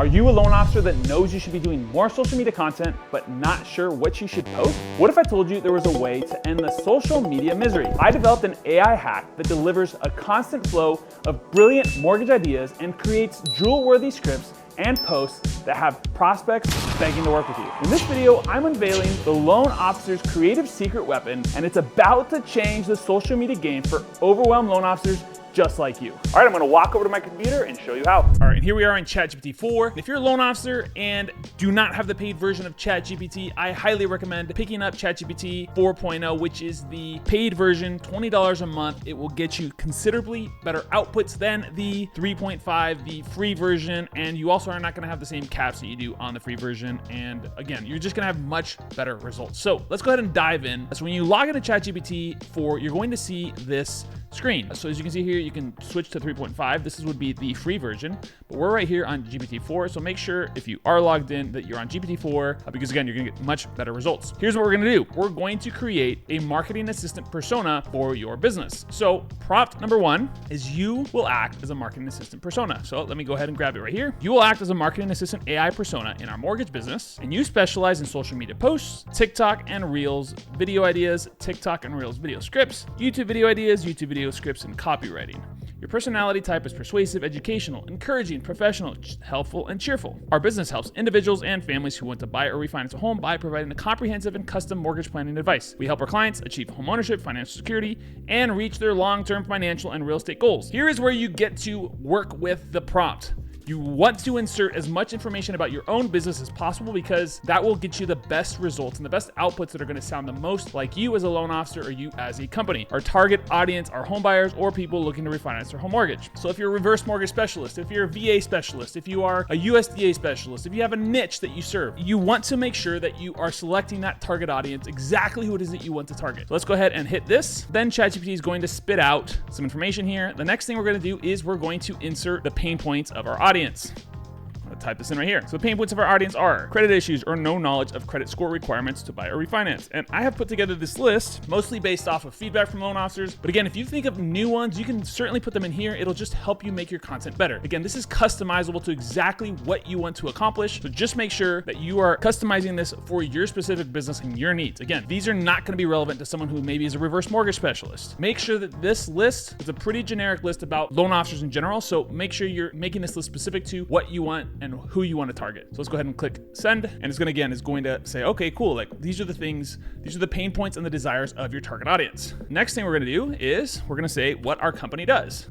Are you a loan officer that knows you should be doing more social media content, but not sure what you should post? What if I told you there was a way to end the social media misery? I developed an AI hack that delivers a constant flow of brilliant mortgage ideas and creates jewel-worthy scripts and posts that have prospects begging to work with you. In this video, I'm unveiling the loan officer's creative secret weapon, and it's about to change the social media game for overwhelmed loan officers just like you. All right, I'm gonna walk over to my computer and show you how. All right, and here we are in ChatGPT 4. If you're a loan officer and do not have the paid version of ChatGPT, I highly recommend picking up ChatGPT 4.0, which is the paid version, $20 a month. It will get you considerably better outputs than the 3.5, the free version, and you also are not gonna have the same caps that you do on the free version. And again, you're just gonna have much better results. So let's go ahead and dive in. So when you log into ChatGPT 4, you're going to see this screen. So as you can see here, you can switch to 3.5. This would be the free version, but we're right here on GPT-4. So make sure if you are logged in that you're on GPT-4, because again, you're gonna get much better results. Here's what we're gonna do. We're going to create a marketing assistant persona for your business. So prompt number one is you will act as a marketing assistant persona. So let me go ahead and grab it right here. You will act as a marketing assistant AI persona in our mortgage business, and you specialize in social media posts, TikTok and Reels video ideas, TikTok and Reels video scripts, YouTube video ideas, YouTube video scripts, and copywriting. Your personality type is persuasive, educational, encouraging, professional, helpful, and cheerful. Our business helps individuals and families who want to buy or refinance a home by providing a comprehensive and custom mortgage planning advice. We help our clients achieve home ownership, financial security, and reach their long-term financial and real estate goals. Here is where you get to work with the prompt. You want to insert as much information about your own business as possible because that will get you the best results and the best outputs that are going to sound the most like you as a loan officer or you as a company. Our target audience are home buyers or people looking to refinance their home mortgage. So if you're a reverse mortgage specialist, if you're a VA specialist, if you are a USDA specialist, if you have a niche that you serve, you want to make sure that you are selecting that target audience, exactly who it is that you want to target. So let's go ahead and hit this. Then ChatGPT is going to spit out some information here. The next thing we're going to do is we're going to insert the pain points of our audience. I'm gonna type this in right here. So the pain points of our audience are credit issues or no knowledge of credit score requirements to buy or refinance. And I have put together this list mostly based off of feedback from loan officers. But again, if you think of new ones, you can certainly put them in here. It'll just help you make your content better. Again, this is customizable to exactly what you want to accomplish. So just make sure that you are customizing this for your specific business and your needs. Again, these are not gonna be relevant to someone who maybe is a reverse mortgage specialist. Make sure that this list is a pretty generic list about loan officers in general. So make sure you're making this list specific to what you want and who you want to target. So let's go ahead and click send. And it's going to say, okay, cool. Like these are the pain points and the desires of your target audience. Next thing we're going to do is we're going to say what our company does.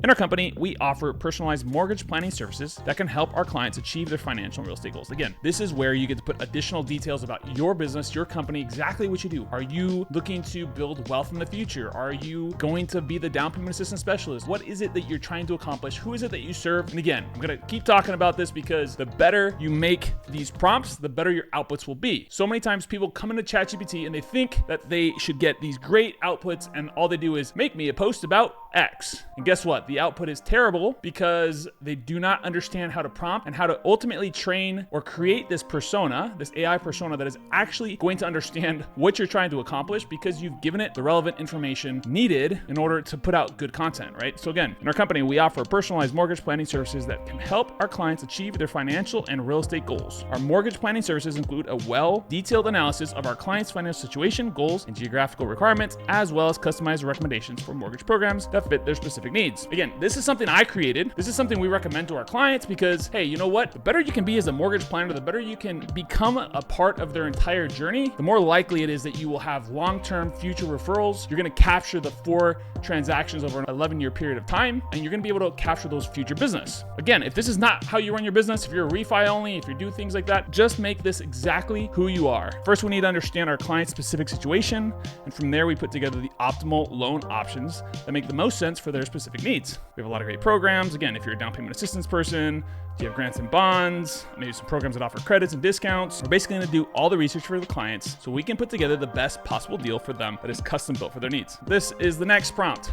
In our company, we offer personalized mortgage planning services that can help our clients achieve their financial and real estate goals. Again, this is where you get to put additional details about your business, your company, exactly what you do. Are you looking to build wealth in the future? Are you going to be the down payment assistance specialist? What is it that you're trying to accomplish? Who is it that you serve? And again, I'm gonna keep talking about this because the better you make these prompts, the better your outputs will be. So many times people come into ChatGPT and they think that they should get these great outputs and all they do is make me a post about X. And guess what? The output is terrible because they do not understand how to prompt and how to ultimately train or create this persona, this AI persona that is actually going to understand what you're trying to accomplish because you've given it the relevant information needed in order to put out good content, right? So again, in our company, we offer personalized mortgage planning services that can help our clients achieve their financial and real estate goals. Our mortgage planning services include a well-detailed analysis of our clients' financial situation, goals, and geographical requirements, as well as customized recommendations for mortgage programs that fit their specific needs. Again, this is something I created. This is something we recommend to our clients because, hey, you know what? The better you can be as a mortgage planner, the better you can become a part of their entire journey, the more likely it is that you will have long-term future referrals. You're going to capture the 4 transactions over an 11-year period of time, and you're going to be able to capture those future business. Again, if this is not how you run your business, if you're a refi only, if you do things like that, just make this exactly who you are. First, we need to understand our client's specific situation, and from there, we put together the optimal loan options that make the most sense for their specific needs. We have a lot of great programs. Again, if you're a down payment assistance person, do you have grants and bonds, maybe some programs that offer credits and discounts. We're basically going to do all the research for the clients so we can put together the best possible deal for them that is custom built for their needs. This is the next prompt.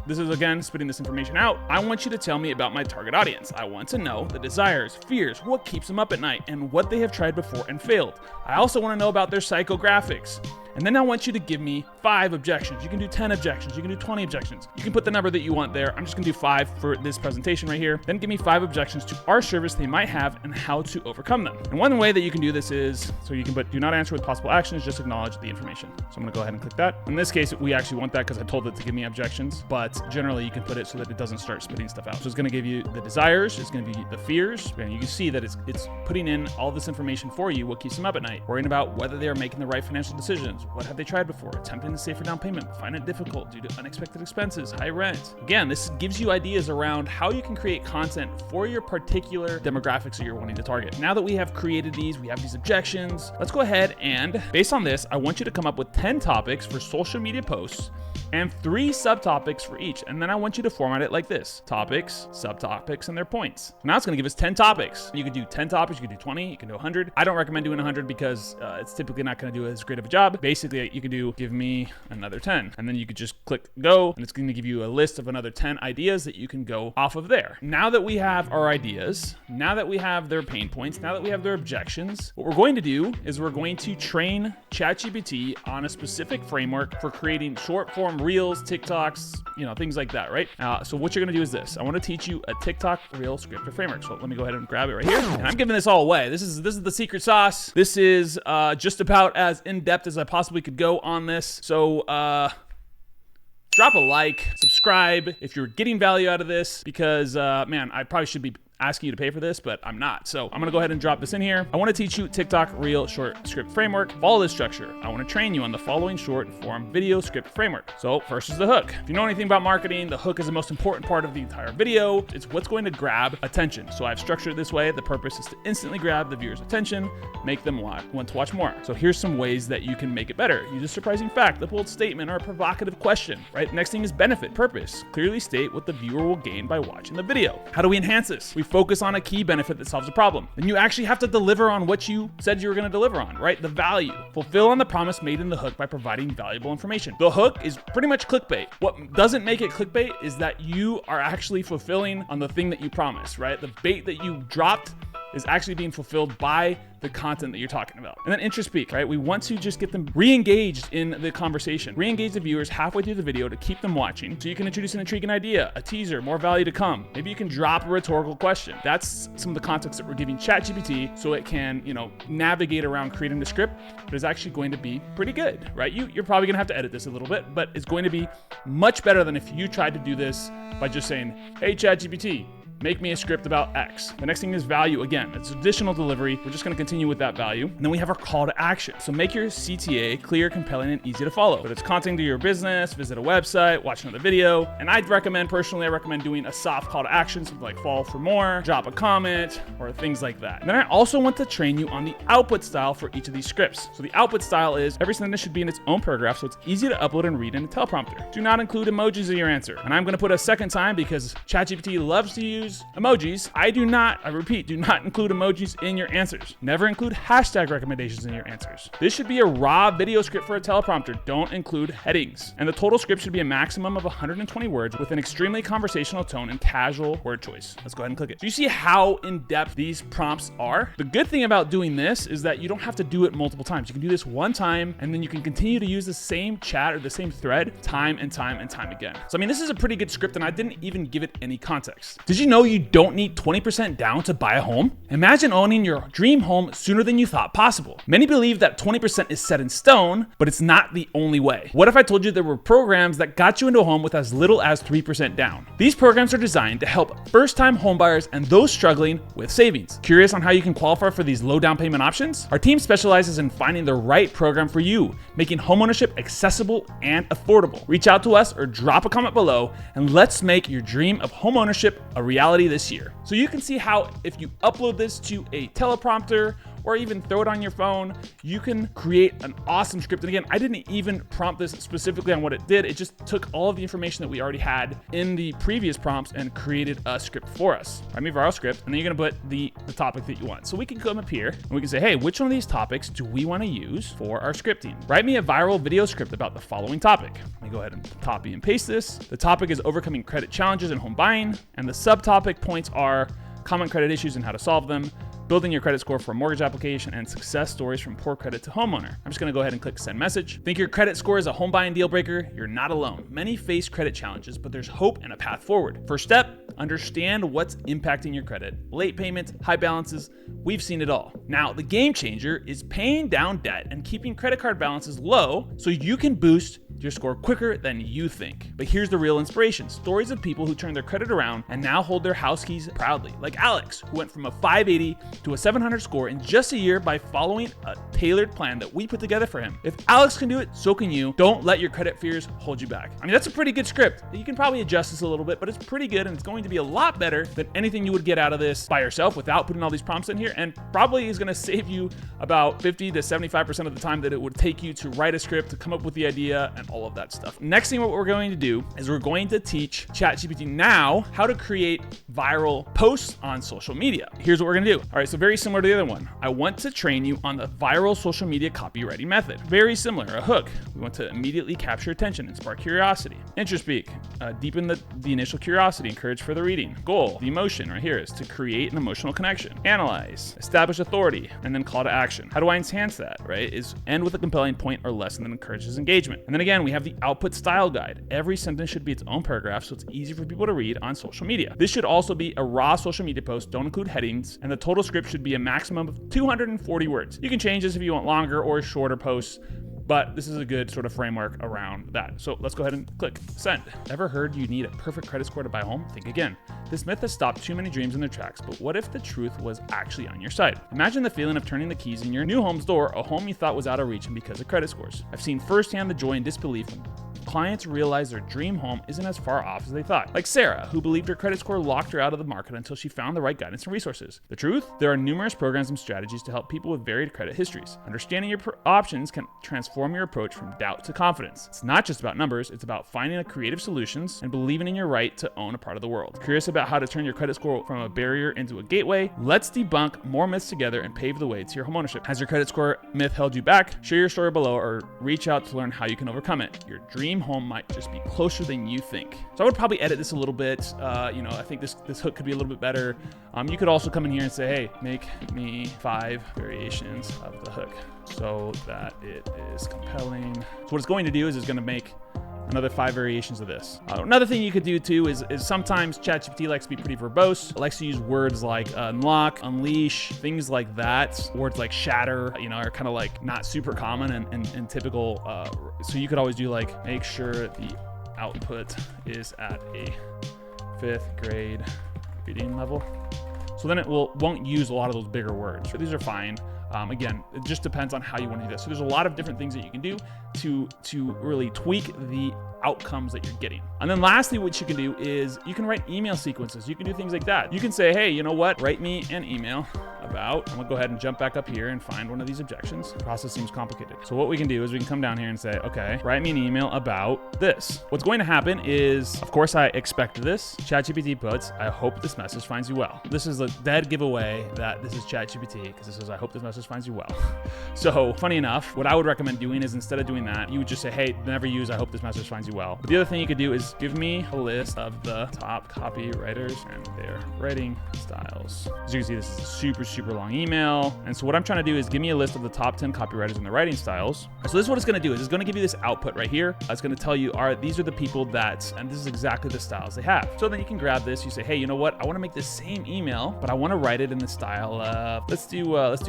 This is again spitting this information out. I want you to tell me about my target audience. I want to know the desires, fears, what keeps them up at night, and what they have tried before and failed. I also want to know about their psychographics. And then I want you to give me 5 objections. You can do 10 objections. You can do 20 objections. You can put the number that you want there. I'm just gonna do 5 for this presentation right here. Then give me 5 objections to our service they might have and how to overcome them. And one way that you can do this is, so you can put do not answer with possible actions, just acknowledge the information. So I'm gonna go ahead and click that. In this case, we actually want that because I told it to give me objections, but generally you can put it so that it doesn't start spitting stuff out. So it's gonna give you the desires, it's gonna be the fears, and you can see that it's putting in all this information for you, what keeps them up at night, worrying about whether they are making the right financial decisions, what have they tried before, attempting to save for down payment, find it difficult due to unexpected expenses, high rent. Again, this gives you ideas around how you can create content for your particular demographics that you're wanting to target. Now that we have created these, we have these objections, let's go ahead and based on this, I want you to come up with 10 topics for social media posts and 3 subtopics for each. And then I want you to format it like this: topics, subtopics, and their points. Now it's gonna give us 10 topics. You could do 10 topics, you could do 20, you can do 100. I don't recommend doing 100 because it's typically not gonna do as great of a job. Basically, you can do, give me another 10. And then you could just click go, and it's gonna give you a list of another 10 ideas that you can go off of there. Now that we have our ideas, now that we have their pain points, now that we have their objections, what we're going to do is we're going to train ChatGPT on a specific framework for creating short form reels, TikToks, things like that, right? So what you're gonna do is this. I wanna teach you a TikTok reel scripted framework. So let me go ahead and grab it right here. And I'm giving this all away. This is the secret sauce. This is just about as in-depth as I possibly could go on this. So drop a like, subscribe if you're getting value out of this, because man, I probably should be asking you to pay for this, but I'm not. So I'm gonna go ahead and drop this in here. I wanna teach you TikTok Reel Short Script Framework. Follow this structure. I wanna train you on the following short form video script framework. So first is the hook. If you know anything about marketing, the hook is the most important part of the entire video. It's what's going to grab attention. So I've structured it this way. The purpose is to instantly grab the viewer's attention, make them want to watch more. So here's some ways that you can make it better. Use a surprising fact, a bold statement, or a provocative question, right? Next thing is benefit, purpose. Clearly state what the viewer will gain by watching the video. How do we enhance this? We focus on a key benefit that solves a problem. Then you actually have to deliver on what you said you were going to deliver on, right? The value. Fulfill on the promise made in the hook by providing valuable information. The hook is pretty much clickbait. What doesn't make it clickbait is that you are actually fulfilling on the thing that you promised, right? The bait that you dropped is actually being fulfilled by the content that you're talking about. And then interest peak, right? We want to just get them re-engaged in the conversation, re-engage the viewers halfway through the video to keep them watching. So you can introduce an intriguing idea, a teaser, more value to come. Maybe you can drop a rhetorical question. That's some of the context that we're giving ChatGPT so it can, navigate around creating the script, but it's actually going to be pretty good, right? You're probably gonna have to edit this a little bit, but it's going to be much better than if you tried to do this by just saying, hey, ChatGPT, make me a script about X. The next thing is value. Again, it's additional delivery. We're just gonna continue with that value. And then we have our call to action. So make your CTA clear, compelling, and easy to follow. Whether it's content to your business, visit a website, watch another video. And I recommend doing a soft call to action, something like follow for more, drop a comment, or things like that. And then I also want to train you on the output style for each of these scripts. So the output style is every sentence should be in its own paragraph, so it's easy to upload and read in a teleprompter. Do not include emojis in your answer. And I'm gonna put a second time because ChatGPT loves to use emojis. I repeat, do not include emojis in your answers. Never include hashtag recommendations in your answers. This should be a raw video script for a teleprompter. Don't include headings. And the total script should be a maximum of 120 words with an extremely conversational tone and casual word choice. Let's go ahead and click it. So you see how in-depth these prompts are? The good thing about doing this is that you don't have to do it multiple times. You can do this one time and then you can continue to use the same chat or the same thread time and time and time again. So I mean, this is a pretty good script and I didn't even give it any context. Did you know you don't need 20% down to buy a home? Imagine owning your dream home sooner than you thought possible. Many believe that 20% is set in stone, but it's not the only way. What if I told you there were programs that got you into a home with as little as 3% down? These programs are designed to help first-time homebuyers and those struggling with savings. Curious on how you can qualify for these low down payment options? Our team specializes in finding the right program for you, making homeownership accessible and affordable. Reach out to us or drop a comment below and let's make your dream of homeownership a reality this year. So you can see how if you upload this to a teleprompter or even throw it on your phone, you can create an awesome script. And again, I didn't even prompt this specifically on what it did. It just took all of the information that we already had in the previous prompts and created a script for us. Write me a viral script, and then you're gonna put the topic that you want. So we can come up here and we can say, hey, which one of these topics do we wanna use for our scripting? Write me a viral video script about the following topic. Let me go ahead and copy and paste this. The topic is overcoming credit challenges in home buying, and the subtopic points are common credit issues and how to solve them, building your credit score for a mortgage application, and success stories from poor credit to homeowner. I'm just gonna go ahead and click send message. Think your credit score is a home buying deal breaker? You're not alone. Many face credit challenges, but there's hope and a path forward. First step, understand what's impacting your credit. Late payments, high balances, we've seen it all. Now, the game changer is paying down debt and keeping credit card balances low so you can boost your score quicker than you think. But here's the real inspiration. Stories of people who turned their credit around and now hold their house keys proudly. Like Alex, who went from a 580 to a 700 score in just a year by following a tailored plan that we put together for him. If Alex can do it, so can you. Don't let your credit fears hold you back. I mean, that's a pretty good script. You can probably adjust this a little bit, but it's pretty good, and it's going to be a lot better than anything you would get out of this by yourself without putting all these prompts in here, and probably is gonna save you about 50 to 75% of the time that it would take you to write a script, to come up with the idea, and all of that stuff. Next thing, what we're going to do is we're going to teach ChatGPT now how to create viral posts on social media. Here's what we're gonna do. All right, so very similar to the other one. I want to train you on the viral social media copywriting method. Very similar, a hook. We want to immediately capture attention and spark curiosity. Interest peak, deepen the initial curiosity, encourage further reading. Goal, the emotion right here is to create an emotional connection. Analyze, establish authority, and then call to action. How do I enhance that, right? Is end with a compelling point or lesson that encourages engagement. And then again, we have the output style guide. Every sentence should be its own paragraph so it's easy for people to read on social media. This should also be a raw social media post, don't include headings, and the total script should be a maximum of 240 words. You can change this if you want longer or shorter posts, but this is a good sort of framework around that. So let's go ahead and click send. Ever heard you need a perfect credit score to buy a home? Think again. This myth has stopped too many dreams in their tracks, but what if the truth was actually on your side? Imagine the feeling of turning the keys in your new home's door, a home you thought was out of reach, and because of credit scores. I've seen firsthand the joy and disbelief when clients realize their dream home isn't as far off as they thought. Like Sarah, who believed her credit score locked her out of the market until she found the right guidance and resources. The truth? There are numerous programs and strategies to help people with varied credit histories. Understanding your options can transform your approach from doubt to confidence. It's not just about numbers, it's about finding a creative solutions and believing in your right to own a part of the world. Curious about how to turn your credit score from a barrier into a gateway? Let's debunk more myths together and pave the way to your homeownership. Has your credit score myth held you back? Share your story below or reach out to learn how you can overcome it. Your dream home might just be closer than you think. So I would probably edit this a little bit. I think this hook could be a little bit better. You could also come in here and say, hey, make me 5 variations of the hook so that it is compelling. So what it's going to do is it's going to make another 5 variations of this. Another thing you could do too is sometimes ChatGPT likes to be pretty verbose. It likes to use words like unlock, unleash, things like that. Words like shatter, are kind of like not super common and typical. So you could always do like, make sure the output is at a 5th grade reading level. So then it won't use a lot of those bigger words. So these are fine. Again, it just depends on how you want to do this. So there's a lot of different things that you can do to really tweak the outcomes that you're getting. And then lastly, what you can do is you can write email sequences. You can do things like that. You can say, hey, you know what? Write me an email about, I'm gonna go ahead and jump back up here and find one of these objections. The process seems complicated. So what we can do is we can come down here and say, okay, write me an email about this. What's going to happen is, of course, I expect this. ChatGPT puts, I hope this message finds you well. This is a dead giveaway that this is ChatGPT because it says, I hope this message finds you well. So funny enough, what I would recommend doing is instead of doing that, you would just say, hey, never use, I hope this message finds you well. But the other thing you could do is give me a list of the top copywriters and their writing styles. As you can see, this is a super long email. And so what I'm trying to do is give me a list of the top 10 copywriters and their writing styles. So this is what it's going to do is it's going to give you this output right here. It's going to tell you, these are the people that, and this is exactly the styles they have. So then you can grab this, you say, hey, you know what? I want to make the same email, but I want to write it in the style of, let's do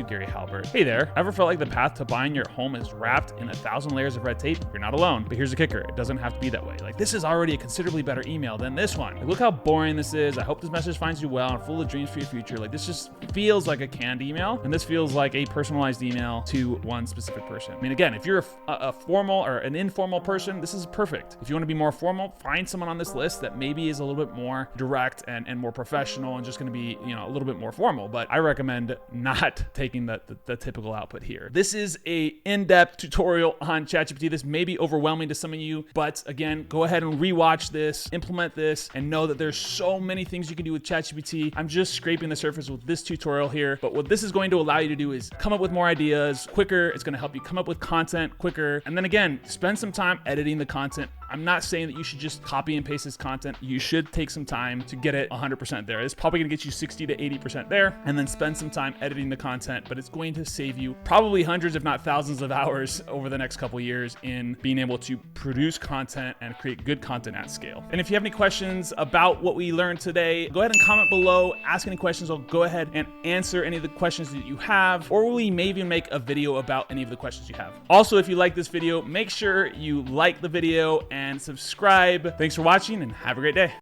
Gary Halbert. Hey there, ever felt like the path to buying your home is wrapped in 1,000 layers of red tape? You're not alone. But here's the kicker. It doesn't have to be that way. Like, this is already a considerably better email than this one. Like, look how boring this is. I hope this message finds you well and full of dreams for your future. Like, this just feels like a canned email, and this feels like a personalized email to one specific person. I mean, again, if you're a formal or an informal person, this is perfect. If you want to be more formal, find someone on this list that maybe is a little bit more direct and more professional and just going to be, a little bit more formal. But I recommend not taking the typical output here. This is a in-depth tutorial on ChatGPT. This may be overwhelming to some of you, but again, go ahead and rewatch this, implement this, and know that there's so many things you can do with ChatGPT. I'm just scraping the surface with this tutorial here, but what this is going to allow you to do is come up with more ideas quicker. It's going to help you come up with content quicker. And then again, spend some time editing the content I'm not saying that you should just copy and paste this content. You should take some time to get it 100% there. It's probably gonna get you 60 to 80% there, and then spend some time editing the content, but it's going to save you probably hundreds, if not thousands of hours over the next couple years in being able to produce content and create good content at scale. And if you have any questions about what we learned today, go ahead and comment below, ask any questions. I'll go ahead and answer any of the questions that you have, or we may even make a video about any of the questions you have. Also, if you like this video, make sure you like the video and subscribe. Thanks for watching and have a great day.